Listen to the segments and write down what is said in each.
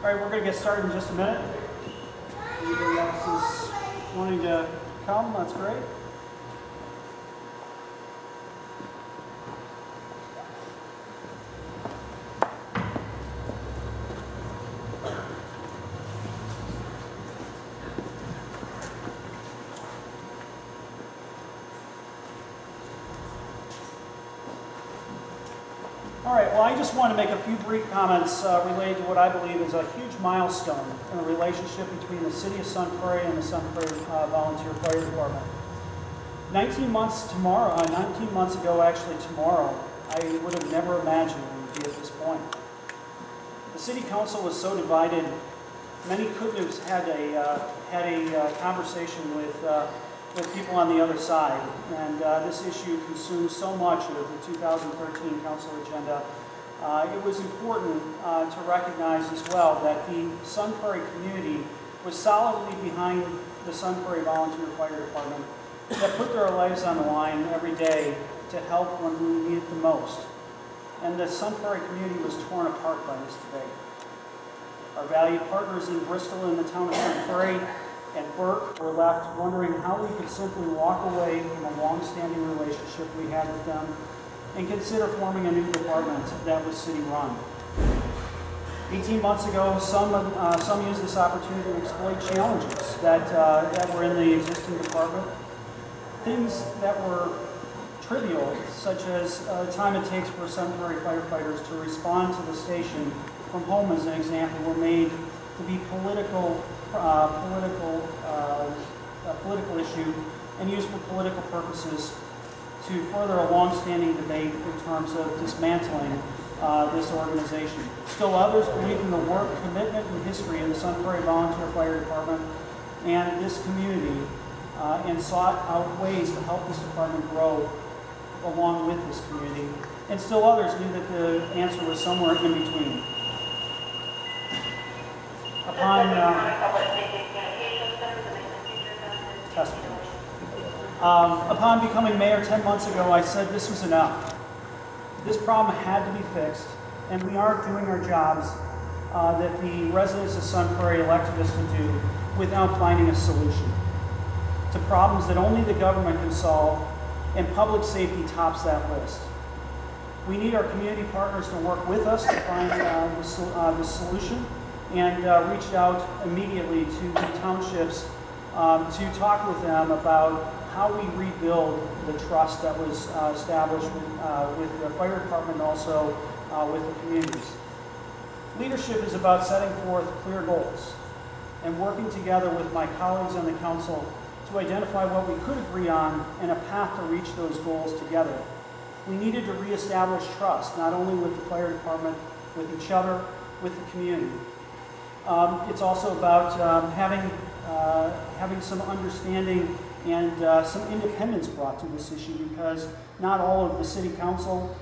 All right, we're going to get started in just a minute. Anybody else is wanting to come? That's great. All right, well, I just want to make a few brief comments related to what I believe is a huge milestone in the relationship between the City of Sun Prairie and the Sun Prairie Volunteer Fire Department. 19 months ago, actually tomorrow, I would have never imagined we would be at this point. The City Council was so divided, many couldn't have had a conversation with people on the other side, and this issue consumed so much of the 2013 council agenda. It was important to recognize as well that the Sun Prairie community was solidly behind the Sun Prairie Volunteer Fire Department that put their lives on the line every day to help when we need it the most. And the Sun Prairie community was torn apart by this debate. Our valued partners in Bristol and the town of Sun Prairie and Burke were left wondering how we could simply walk away from a long-standing relationship we had with them and consider forming a new department that was city-run. 18 months ago, some used this opportunity to exploit challenges that were in the existing department. Things that were trivial, such as the time it takes for Sun Prairie firefighters to respond to the station from home, as an example, were made to be political issue and used for political purposes to further a long-standing debate in terms of dismantling this organization. Still others believe in the work, commitment, and history of the Sun Prairie Volunteer Fire Department and this community and sought out ways to help this department grow along with this community. And still others knew that the answer was somewhere in between. Upon becoming mayor 10 months ago, I said this was enough. This problem had to be fixed, and we aren't doing our jobs that the residents of Sun Prairie elected us to do without finding a solution to problems that only the government can solve, and public safety tops that list. We need our community partners to work with us to find the solution, and reached out immediately to the townships to talk with them about how we rebuild the trust that was established with the fire department and also with the communities. Leadership is about setting forth clear goals and working together with my colleagues on the council to identify what we could agree on and a path to reach those goals together. We needed to reestablish trust, not only with the fire department, with each other, with the community. It's also about having some understanding and some independence brought to this issue, because not all of the city council,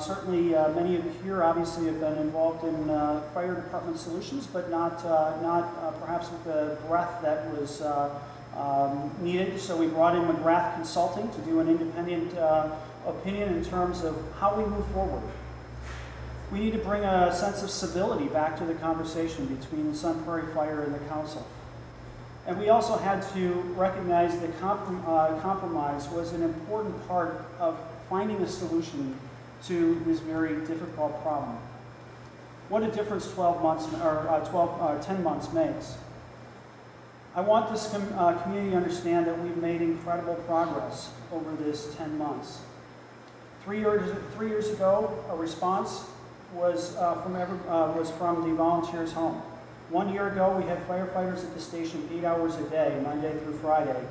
certainly many of you here obviously have been involved in fire department solutions, but not perhaps with the breadth that was needed. So we brought in McGrath Consulting to do an independent opinion in terms of how we move forward. We need to bring a sense of civility back to the conversation between the Sun Prairie Fire and the council. And we also had to recognize that compromise was an important part of finding a solution to this very difficult problem. What a difference 12 months or 10 months makes. I want this community to understand that we've made incredible progress over this 10 months. 3 years ago, a response was from the volunteers' home. 1 year ago, we had firefighters at the station 8 hours a day, Monday through Friday.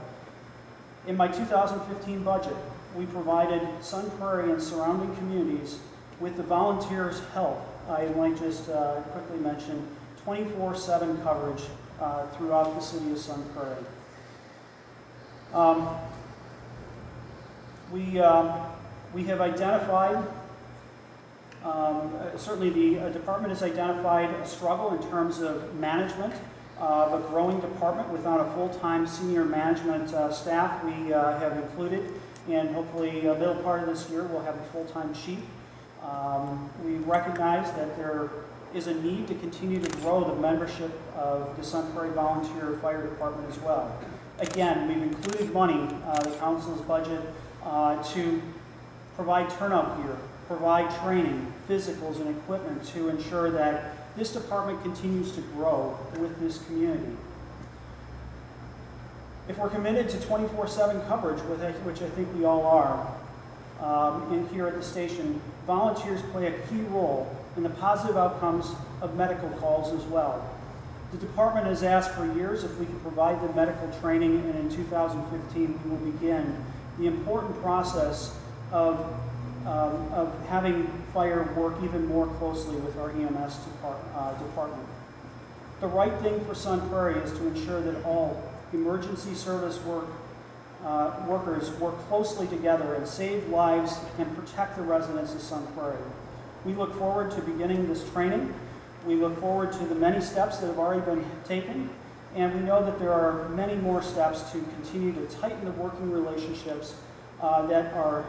In my 2015 budget, we provided Sun Prairie and surrounding communities with the volunteers' help. I might just quickly mention 24/7 coverage throughout the City of Sun Prairie. We have identified, certainly the department has identified a struggle in terms of management of a growing department without a full-time senior management staff. We have included, and hopefully a middle part of this year we'll have a full-time chief. We recognize that there is a need to continue to grow the membership of the Sun Prairie Volunteer Fire Department as well. Again, we've included money, the council's budget, to provide turnout gear, provide training, physicals, and equipment to ensure that this department continues to grow with this community. If we're committed to 24/7 coverage, which I think we all are, in here at the station, volunteers play a key role in the positive outcomes of medical calls as well. The department has asked for years if we could provide the medical training, and in 2015 we will begin the important process of having fire work even more closely with our EMS department. The right thing for Sun Prairie is to ensure that all emergency service workers work closely together and save lives and protect the residents of Sun Prairie. We look forward to beginning this training. We look forward to the many steps that have already been taken, and we know that there are many more steps to continue to tighten the working relationships that are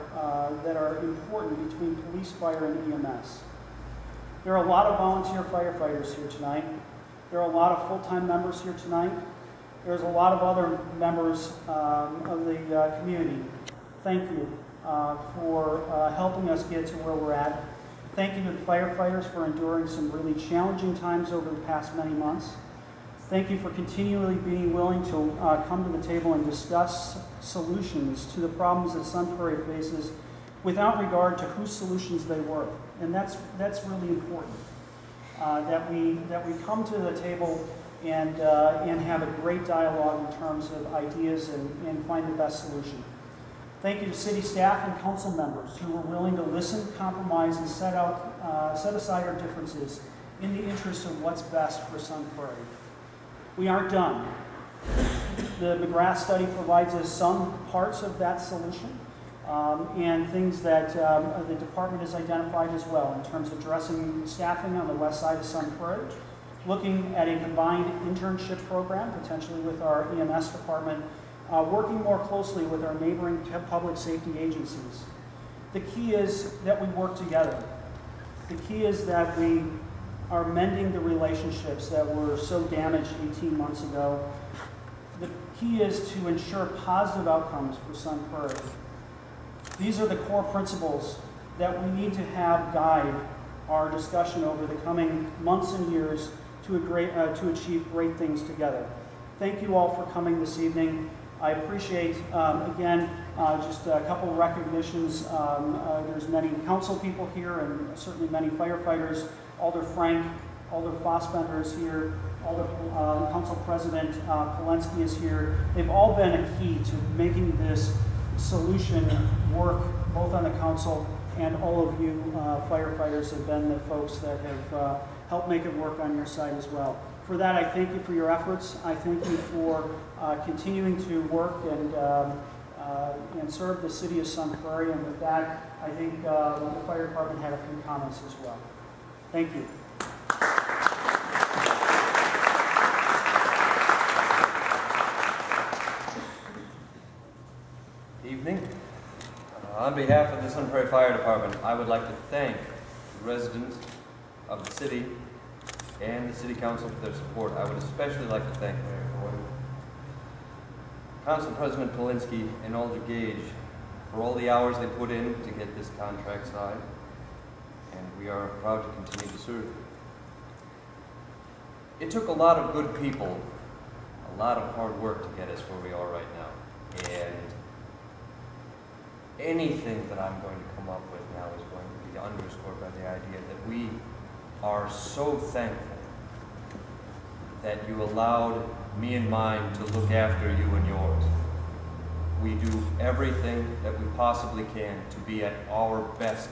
important between police, fire, and EMS. There are a lot of volunteer firefighters here tonight. There are a lot of full-time members here tonight. There's a lot of other members of the community. Thank you for helping us get to where we're at. Thank you to the firefighters for enduring some really challenging times over the past many months. Thank you for continually being willing to come to the table and discuss solutions to the problems that Sun Prairie faces without regard to whose solutions they were. And that's really important, that we come to the table and have a great dialogue in terms of ideas and find the best solution. Thank you to city staff and council members who were willing to listen, compromise, and set aside our differences in the interest of what's best for Sun Prairie. We aren't done. The McGrath study provides us some parts of that solution and things that the department has identified as well in terms of addressing staffing on the west side of Sun Prairie, looking at a combined internship program, potentially with our EMS department, working more closely with our neighboring public safety agencies. The key is that we work together. The key is that we are mending the relationships that were so damaged 18 months ago. The key is to ensure positive outcomes for Sun Prairie. These are the core principles that we need to have guide our discussion over the coming months and years to achieve great things together. Thank you all for coming this evening. I appreciate, again, just a couple of recognitions. There's many council people here and certainly many firefighters. Alder Frank, Alder Fossbender is here. Alder Council President Polensky is here. They've all been a key to making this solution work, both on the council and all of you firefighters have been the folks that have helped make it work on your side as well. For that, I thank you for your efforts. I thank you for continuing to work and serve the city of Sun Prairie. And with that, I think the fire department had a few comments as well. Thank you. Evening. On behalf of the Sun Prairie Fire Department, I would like to thank the residents of the city and the City Council for their support. I would especially like to thank Mayor Freund, Council President Polensky, and Alder Gage for all the hours they put in to get this contract signed, and we are proud to continue to serve. It took a lot of good people, a lot of hard work to get us where we are right now, and anything that I'm going to come up with now is going to be underscored by the idea that we are so thankful that you allowed me and mine to look after you and yours. We do everything that we possibly can to be at our best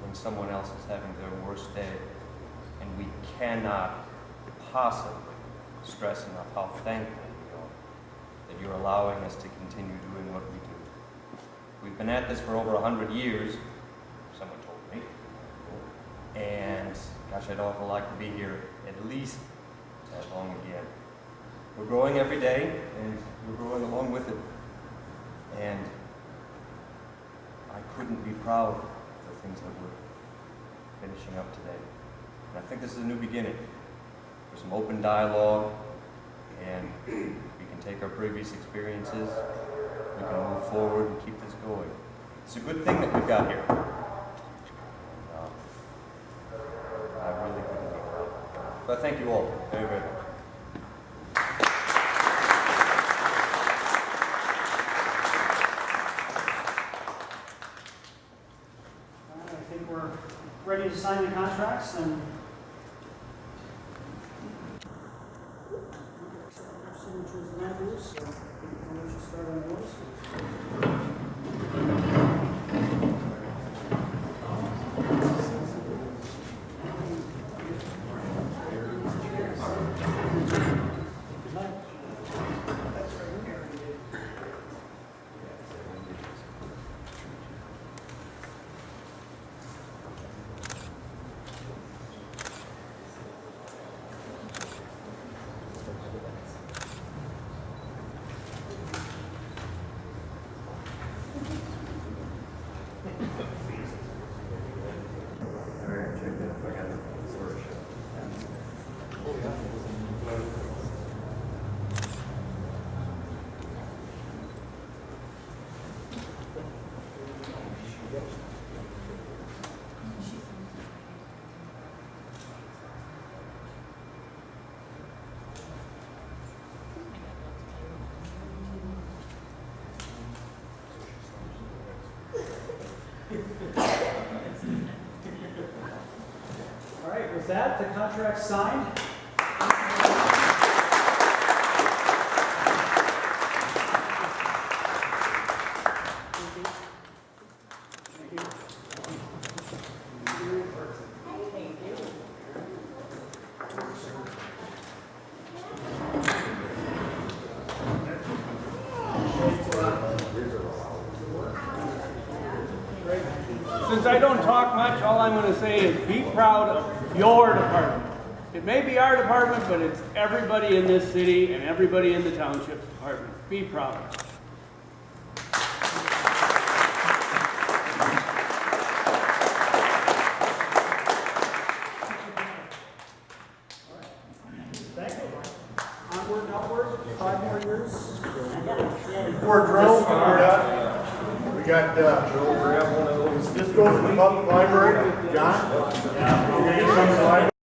when someone else is having their worst day, and we cannot possibly stress enough how thankful we are that you're allowing us to continue doing what we do. We've been at this for over 100 years, someone told me, and gosh, I'd awful like to be here at least that long again. We're growing every day, and we're growing along with it. And I couldn't be proud of the things that we're finishing up today. And I think this is a new beginning. There's some open dialogue, and we can take our previous experiences, we can move forward and keep this going. It's a good thing that we've got here. And, I really couldn't be proud. So I thank you all very, very much. I think we're ready to sign the contracts and signatures and that, so I'll let you start on yours. All right, with that, the contract's signed. Since I don't talk much, all I'm going to say is be proud of your department. It may be our department, but it's everybody in this city and everybody in the township's department. Be proud. Thank you. Onward and upward, 5 more years. Before drill, we got, this goes to the public library. John? You gonna get some of the library?